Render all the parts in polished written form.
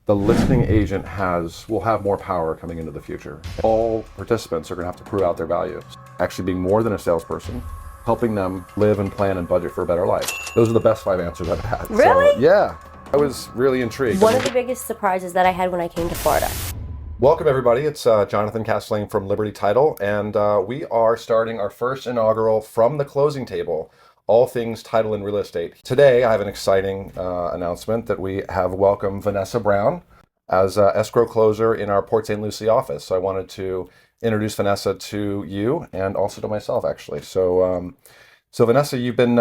the listing agent will have more power coming into the future. All participants are going to have to prove out their value. Actually being more than a salesperson, helping them live and plan and budget for a better life. Those are the best 5 answers I've had. Really? So, yeah, I was really intrigued. One of the biggest surprises that I had when I came to Florida. Welcome everybody, it's Jonathan Castling from Liberty Title, and we are starting our first inaugural From the Closing Table, all things title and real estate. Today I have an exciting announcement that we have welcomed Vanessa Brown as escrow closer in our Port St. Lucie office. So I wanted to introduce Vanessa to you and also to myself actually. So Vanessa, you've been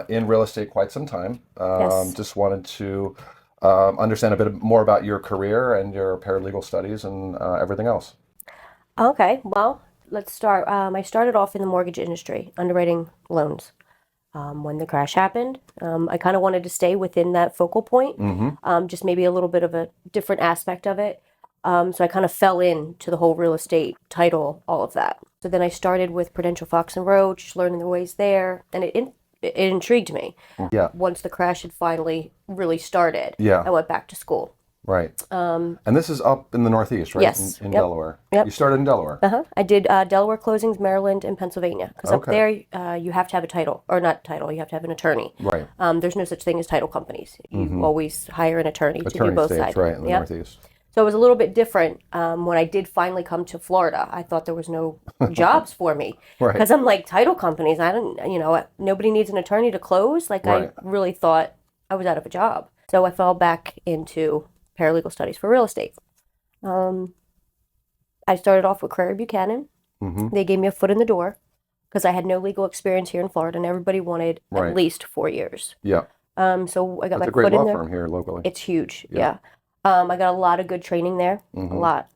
in real estate quite some time. Yes. Just wanted to understand a bit more about your career and your paralegal studies and everything else. Okay, well, let's start. I started off in the mortgage industry, underwriting loans. When the crash happened, I kind of wanted to stay within that focal point, just maybe a little bit of a different aspect of it. So I kind of fell into the whole real estate, title, all of that. So then I started with Prudential Fox and Roach, learning the ways there, and it intrigued me. Yeah. Once the crash had finally really started, Yeah. I went back to school. Right. And this is up in the Northeast, right? Yes. In Yep. Delaware. Yep. You started in Delaware. I did Delaware closings, Maryland, and Pennsylvania. Because up Okay. there, you have to have a title, or not title, you have to have an attorney. Right. There's no such thing as title companies. You always hire an attorney to do Attorney both states, sides. right, in the Yep. Northeast. So it was a little bit different when I did finally come to Florida. I thought there was no jobs for me. Right. Because I'm like, title companies, I don't, nobody needs an attorney to close. Like, Right. I really thought I was out of a job. So I fell back into paralegal studies for real estate. I started off with Crary Buchanan. They gave me a foot in the door because I had no legal experience here in Florida, and everybody wanted Right. at least 4 years. Yeah. So I got That's a my great foot in law there. firm here locally. It's huge. Yeah. Yeah. I got a lot of good training there. A lot.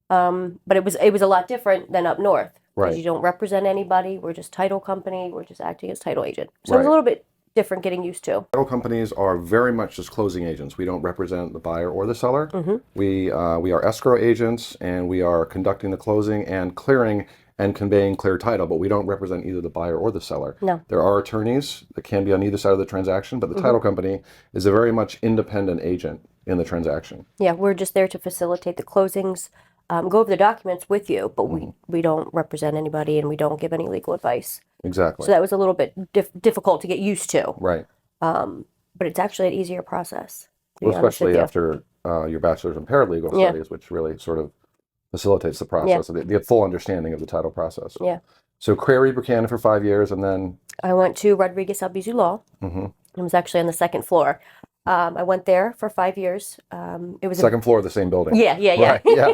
But it was a lot different than up north. Because Right. you don't represent anybody. We're just title company. We're just acting as title agent. So it was Right. a little bit different getting used to. Title companies are very much just closing agents. We don't represent the buyer or the seller. We are escrow agents, and we are conducting the closing and clearing and conveying clear title, but we don't represent either the buyer or the seller. No. There are attorneys that can be on either side of the transaction, but the title company is a very much independent agent in the transaction. Yeah, we're just there to facilitate the closings, go over the documents with you, but we don't represent anybody and we don't give any legal advice. Exactly. So that was a little bit difficult to get used to. Right. But it's actually an easier process. To Well, be honest with especially you. after your bachelor's in paralegal Yeah. studies, which really sort of facilitates the process, the full understanding of the title process. Yeah. So Crary Buchanan for 5 years, and then I went to Rodriquez-Albizu Law. It was actually on the second floor. I went there for 5 years. It was second floor of the same building. Yeah. Right, yeah.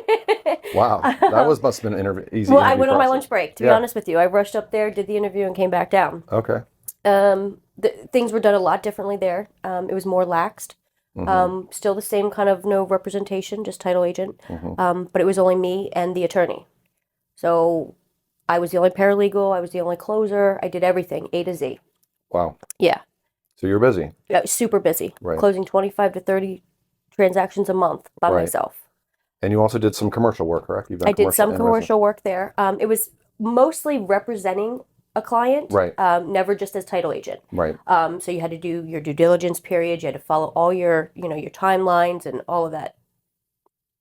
Wow, that must have been an easy. Well, I interview went on my process. lunch break, to be honest with you. I rushed up there, did the interview, and came back down. Okay. Things were done a lot differently there. It was more laxed. Still the same kind of no representation, just title agent. But it was only me and the attorney. So I was the only paralegal. I was the only closer. I did everything, A to Z. Wow. Yeah. So you're busy. Yeah, super busy. Right. Closing 25 to 30 transactions a month by Right. myself. And you also did some commercial work, correct? You've done I did some and commercial work there. It was mostly representing a client, Right. Never just as title agent. Right. So you had to do your due diligence period. You had to follow all your, your timelines and all of that.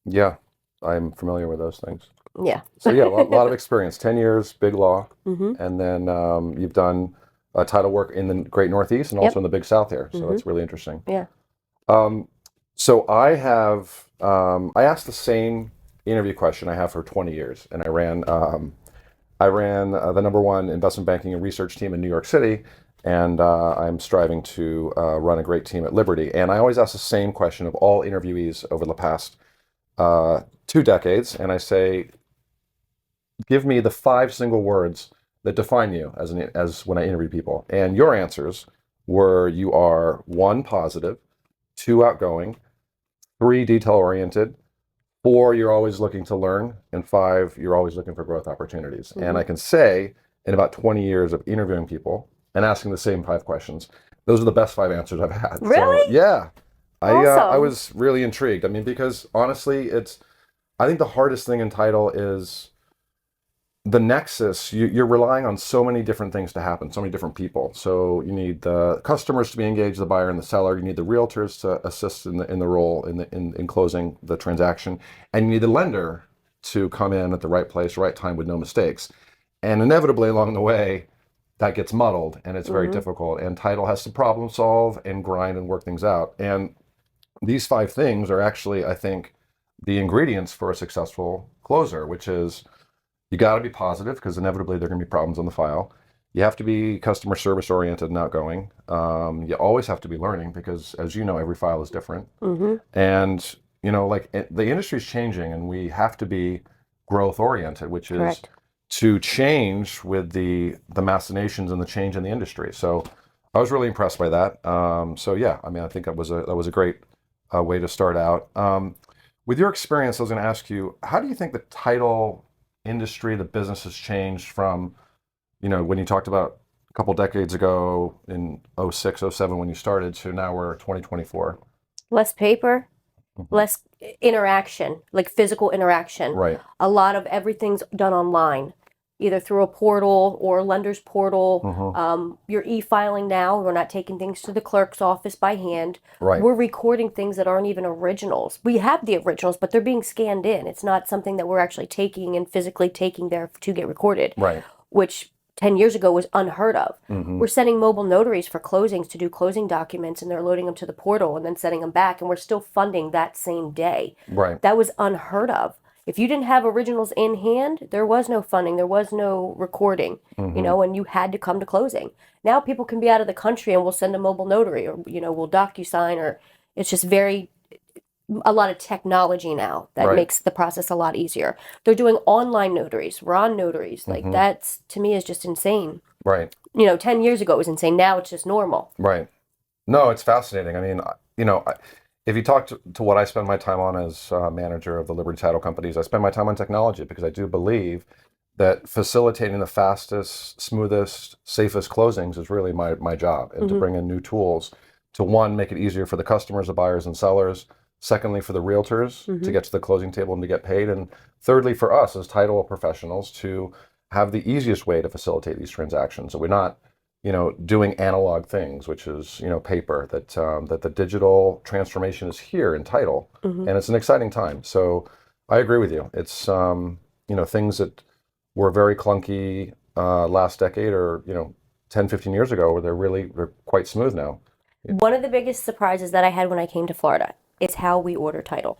Yeah, I'm familiar with those things. Yeah. So yeah, a lot of experience. 10 years, big law, Mm-hmm. and then you've done title work in the Great Northeast and also in the Big South here. So it's really interesting. Yeah. So I have I asked the same interview question I have for 20 years, and I ran the #1 investment banking and research team in New York City, and I'm striving to run a great team at Liberty. And I always ask the same question of all interviewees over the past 2 decades, and I say, give me the 5 single words that define you as when I interview people. And your answers were: you are 1, positive; 2, outgoing; 3, detail-oriented; 4, you're always looking to learn; and 5, you're always looking for growth opportunities. And I can say, in about 20 years of interviewing people and asking the same 5 questions, those are the best 5 answers I've had. Really? So, yeah. I Awesome. was really intrigued. I mean, because honestly, I think the hardest thing in title is the nexus, you're relying on so many different things to happen, so many different people. So you need the customers to be engaged, the buyer and the seller. You need the realtors to assist in the role in closing the transaction, and you need the lender to come in at the right place, right time with no mistakes. And inevitably along the way, that gets muddled, and it's very difficult. And title has to problem solve and grind and work things out. And these 5 things are actually, I think, the ingredients for a successful closer, which is you got to be positive because inevitably there are going to be problems on the file. You have to be customer service oriented and outgoing. You always have to be learning because, as you know, every file is different. And, like the industry is changing and we have to be growth oriented, which is Correct. to change with the machinations and the change in the industry. So I was really impressed by that. So yeah, I mean, I think that was a great way to start out. With your experience, I was going to ask you, how do you think the title industry, the business has changed from, when you talked about a couple decades ago in 06, 07 when you started to now we're 2024? Less paper, less interaction, like physical interaction. Right. A lot of everything's done online, either through a portal or a lender's portal. You're e-filing now. We're not taking things to the clerk's office by hand. Right. We're recording things that aren't even originals. We have the originals, but they're being scanned in. It's not something that we're actually taking and physically taking there to get recorded. Right. Which 10 years ago was unheard of. We're sending mobile notaries for closings to do closing documents, and they're loading them to the portal and then sending them back, and we're still funding that same day. Right. That was unheard of. If you didn't have originals in hand, there was no funding, there was no recording, and you had to come to closing. Now people can be out of the country and we'll send a mobile notary, or, we'll DocuSign, or it's just a lot of technology now that makes the process a lot easier. They're doing online notaries, Ron notaries. Like that's, to me, is just insane. Right. 10 years ago it was insane. Now it's just normal. Right. No, it's fascinating. I mean, if you talk to what I spend my time on as manager of the Liberty Title companies, I spend my time on technology because I do believe that facilitating the fastest, smoothest, safest closings is really my job, and to bring in new tools to, one, make it easier for the customers, the buyers and sellers. Secondly, for the realtors to get to the closing table and to get paid. And thirdly, for us as title professionals to have the easiest way to facilitate these transactions. So we're not, doing analog things, which is, paper, that the digital transformation is here in title, and it's an exciting time. So I agree with you. It's, things that were very clunky last decade or, 10, 15 years ago, where they're quite smooth now. One of the biggest surprises that I had when I came to Florida is how we order title.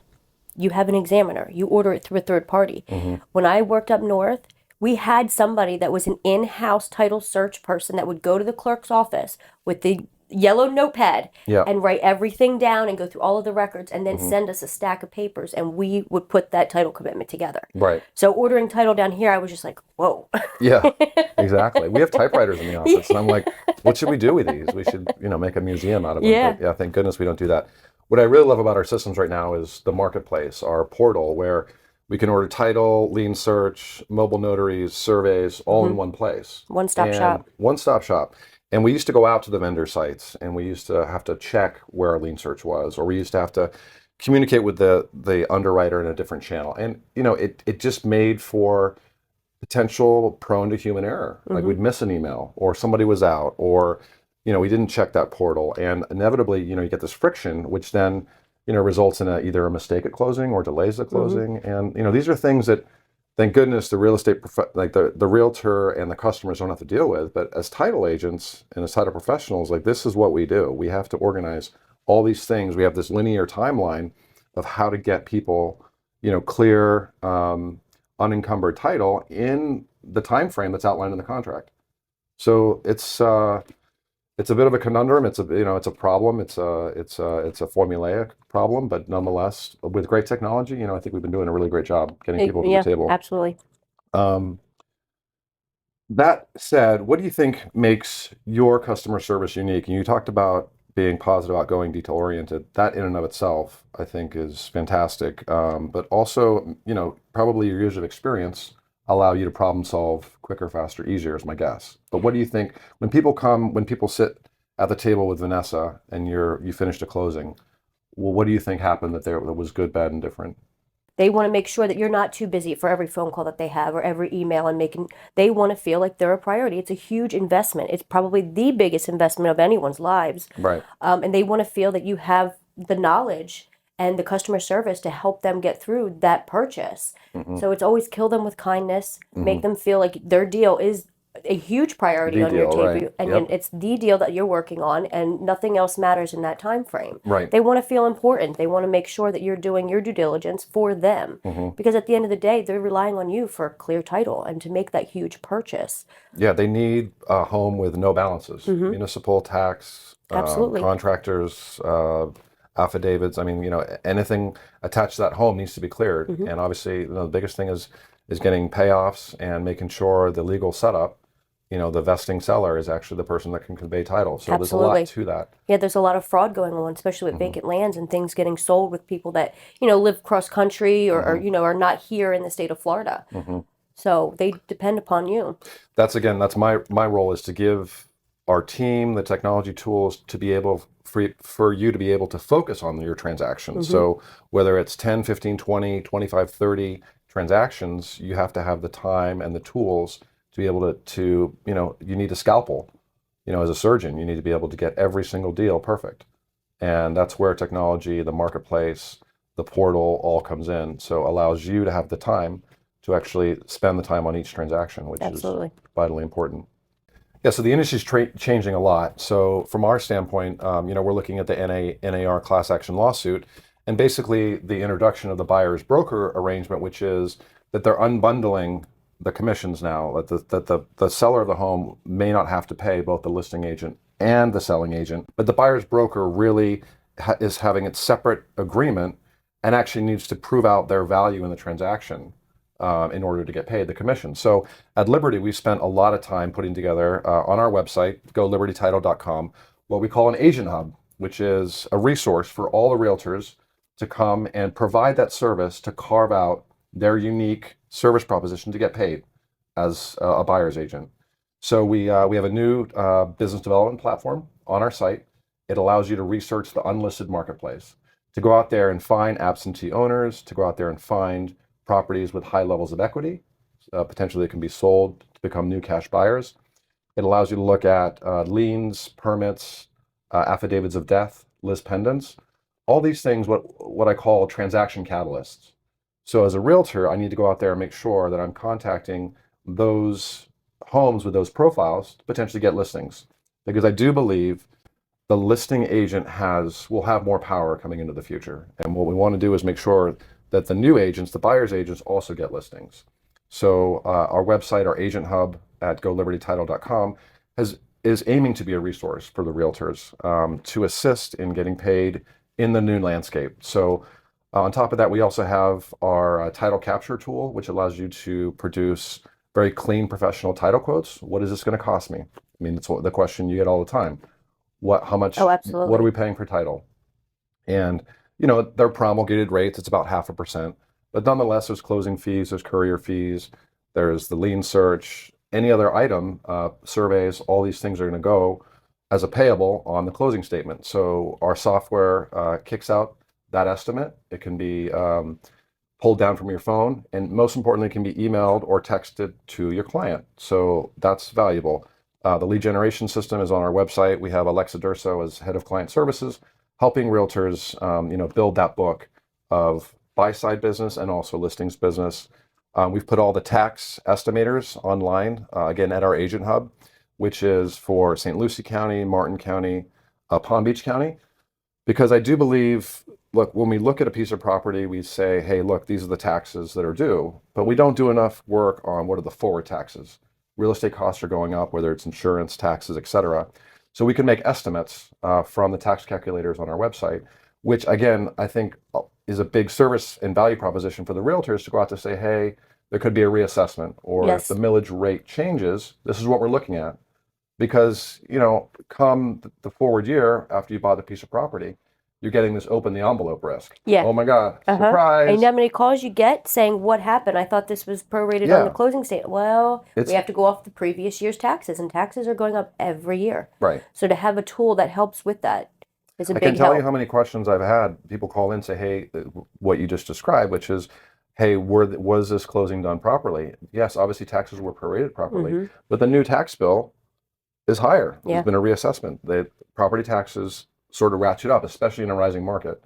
You have an examiner. You order it through a third party. When I worked up north, we had somebody that was an in-house title search person that would go to the clerk's office with the yellow notepad and write everything down and go through all of the records and then send us a stack of papers, and we would put that title commitment together. Right. So ordering title down here, I was just like, whoa. Yeah, exactly. We have typewriters in the office, and I'm like, what should we do with these? We should, make a museum out of them. Yeah. But yeah, thank goodness we don't do that. What I really love about our systems right now is the marketplace, our portal, where we can order title, lien search, mobile notaries, surveys, all in one place. One-stop shop. One-stop shop. And we used to go out to the vendor sites, and we used to have to check where our lien search was, or we used to have to communicate with the underwriter in a different channel. And, it just made for potential prone to human error. Like we'd miss an email, or somebody was out, or we didn't check that portal, and inevitably, you get this friction, which then, results in either a mistake at closing or delays the closing. And, these are things that, thank goodness, the real estate, the realtor and the customers don't have to deal with. But as title agents and as title professionals, this is what we do. We have to organize all these things. We have this linear timeline of how to get people, clear, unencumbered title in the time frame that's outlined in the contract. So it's a bit of a conundrum. It's a problem. It's a formulaic problem, but nonetheless, with great technology, I think we've been doing a really great job getting people to the table. Absolutely. That said, what do you think makes your customer service unique? And you talked about being positive, outgoing, detail oriented. That in and of itself, I think, is fantastic. But also, probably your years of experience allow you to problem solve quicker, faster, easier, is my guess. But what do you think when people sit at the table with Vanessa and you finished a closing? Well, what do you think happened that was good, bad, and different? They want to make sure that you're not too busy for every phone call that they have or every email, and they want to feel like they're a priority. It's a huge investment. It's probably the biggest investment of anyone's lives. Right. And they want to feel that you have the knowledge and the customer service to help them get through that purchase. So it's always kill them with kindness, make them feel like their deal is a huge priority The on your deal, table, right. and Yep. it's the deal that you're working on, and nothing else matters in that time frame. Right. They want to feel important. They want to make sure that you're doing your due diligence for them, because at the end of the day, they're relying on you for a clear title and to make that huge purchase. Yeah, they need a home with no balances. Municipal tax, Absolutely. contractors, affidavits. I mean, anything attached to that home needs to be cleared. And obviously, the biggest thing is getting payoffs and making sure the legal setup, the vesting seller is actually the person that can convey title. So there's a lot Absolutely. to that. Yeah, there's a lot of fraud going on, especially with vacant lands and things getting sold with people that, live cross country or are not here in the state of Florida. So they depend upon you. That's my role, is to give our team the technology tools to be able for you to be able to focus on your transactions. So whether it's 10, 15, 20, 25, 30 transactions, you have to have the time and the tools to be able to you need a scalpel. As a surgeon, you need to be able to get every single deal perfect. And that's where technology, the marketplace, the portal all comes in. So allows you to have the time to actually spend the time on each transaction, which Absolutely. is vitally important. Yeah, so the industry's changing a lot. So from our standpoint, we're looking at the NAR class action lawsuit, and basically the introduction of the buyer's broker arrangement, which is that they're unbundling the commissions now, that the seller of the home may not have to pay both the listing agent and the selling agent, but the buyer's broker really is having its separate agreement and actually needs to prove out their value in the transaction in order to get paid the commission. So at Liberty, we spent a lot of time putting together on our website, golibertytitle.com, what we call an agent hub, which is a resource for all the realtors to come and provide that service to carve out their unique service proposition to get paid as a buyer's agent. So we have a new business development platform on our site. It allows you to research the unlisted marketplace, to go out there and find absentee owners, to go out there and find properties with high levels of equity. Potentially, it can be sold to become new cash buyers. It allows you to look at liens, permits, affidavits of death, lis pendens, all these things, what I call transaction catalysts. So as a realtor, I need to go out there and make sure that I'm contacting those homes with those profiles to potentially get listings. Because I do believe the listing agent will have more power coming into the future. And what we want to do is make sure that the new agents, the buyer's agents, also get listings. So our website, our agent hub at golibertytitle.com is aiming to be a resource for the realtors to assist in getting paid in the new landscape. So on top of that, we also have our title capture tool, which allows you to produce very clean, professional title quotes. What is this going to cost me? I mean, that's the question you get all the time. How much? Oh, absolutely. What are we paying for title? And they're promulgated rates. It's about 0.5%, but nonetheless, there's closing fees, there's courier fees, there's the lien search, any other item, surveys. All these things are going to go as a payable on the closing statement. So our software kicks out that estimate. It can be pulled down from your phone, and most importantly, it can be emailed or texted to your client. So that's valuable. The lead generation system is on our website. We have Alexa Durso as head of client services, helping realtors, build that book of buy-side business and also listings business. We've put all the tax estimators online, again, at our agent hub, which is for St. Lucie County, Martin County, Palm Beach County, because I do believe, look, when we look at a piece of property, we say, hey, look, these are the taxes that are due, but we don't do enough work on what are the forward taxes. Real estate costs are going up, whether it's insurance, taxes, et cetera. So we can make estimates from the tax calculators on our website, which again, I think is a big service and value proposition for the realtors to go out to say, hey, there could be a reassessment, or Yes. if the millage rate changes, this is what we're looking at. Because, come the forward year after you bought the piece of property, you're getting this open the envelope risk. Yeah. Oh my God, surprise. And how many calls you get saying, what happened? I thought this was prorated on the closing statement. Well, we have to go off the previous year's taxes, and taxes are going up every year. Right. So to have a tool that helps with that is a I can big tell you help. how many questions I've had. People call in and say, hey, what you just described, which is, hey, was this closing done properly? Yes, obviously taxes were prorated properly, but the new tax bill is higher. There's Yeah. been a reassessment. The property taxes sort of ratchet up, especially in a rising market.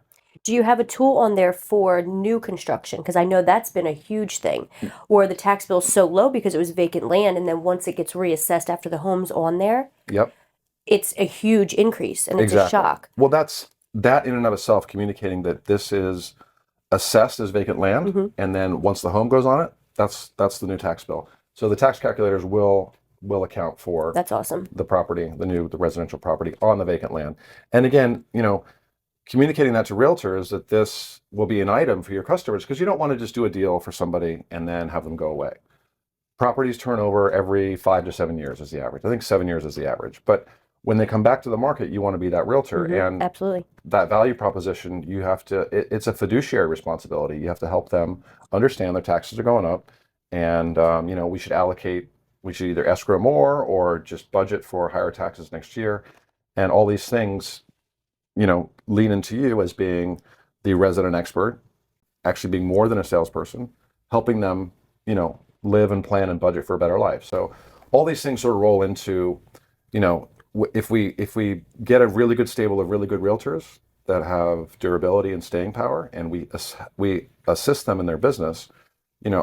Do you have a tool on there for new construction? Because I know that's been a huge thing, where the tax bill's so low because it was vacant land, and then once it gets reassessed after the home's on there, Yep, it's a huge increase and it's a exactly. shock. Well, that's that in and of itself communicating that this is assessed as vacant land, and then once the home goes on it, that's the new tax bill. So the tax calculators will account for That's awesome. the property, the residential property on the vacant land. And again, communicating that to realtors that this will be an item for your customers because you don't want to just do a deal for somebody and then have them go away. Properties turn over every 5 to 7 years is the average. I think 7 years is the average. But when they come back to the market, you want to be that realtor. And Absolutely. that value proposition, you have to, it's a fiduciary responsibility. You have to help them understand their taxes are going up. And, we should either escrow more or just budget for higher taxes next year. And all these things, lean into you as being the resident expert, actually being more than a salesperson, helping them, live and plan and budget for a better life. So all these things sort of roll into, if we get a really good stable of really good realtors that have durability and staying power, and we assist them in their business,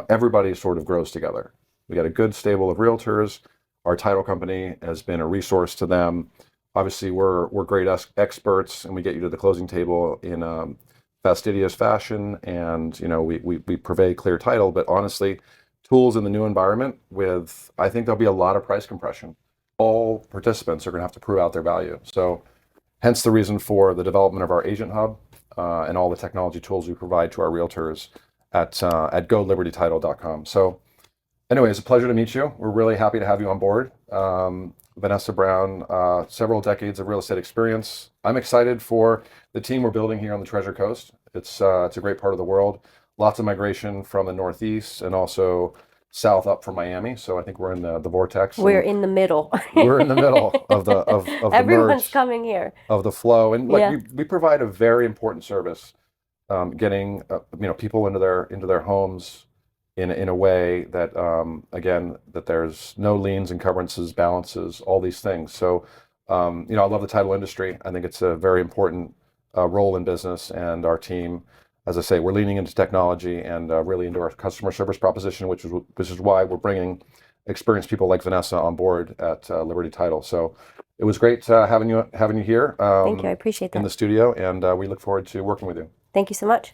everybody sort of grows together. We got a good stable of realtors. Our title company has been a resource to them. Obviously, we're great experts, and we get you to the closing table in fastidious fashion, and we purvey clear title. But honestly, tools in the new environment I think there'll be a lot of price compression. All participants are going to have to prove out their value. So hence the reason for the development of our agent hub and all the technology tools we provide to our realtors at GoLibertyTitle.com. So anyway, it's a pleasure to meet you. We're really happy to have you on board. Vanessa Brown, several decades of real estate experience. I'm excited for the team we're building here on the Treasure Coast. It's a great part of the world. Lots of migration from the Northeast and also south up from Miami. So I think we're in the vortex. We're in the middle. We're in the middle of the Everyone's merge, coming here. of the flow. And look, Yeah. we provide a very important service, getting people into their homes in a way that again, that there's no liens, encumbrances, balances, all these things. So I love the title industry. I think it's a very important role in business, and our team, as I say, we're leaning into technology and really into our customer service proposition, which is why we're bringing experienced people like Vanessa on board at Liberty Title. So it was great having you here. Thank you. I appreciate that. In the studio, and we look forward to working with you. Thank you so much.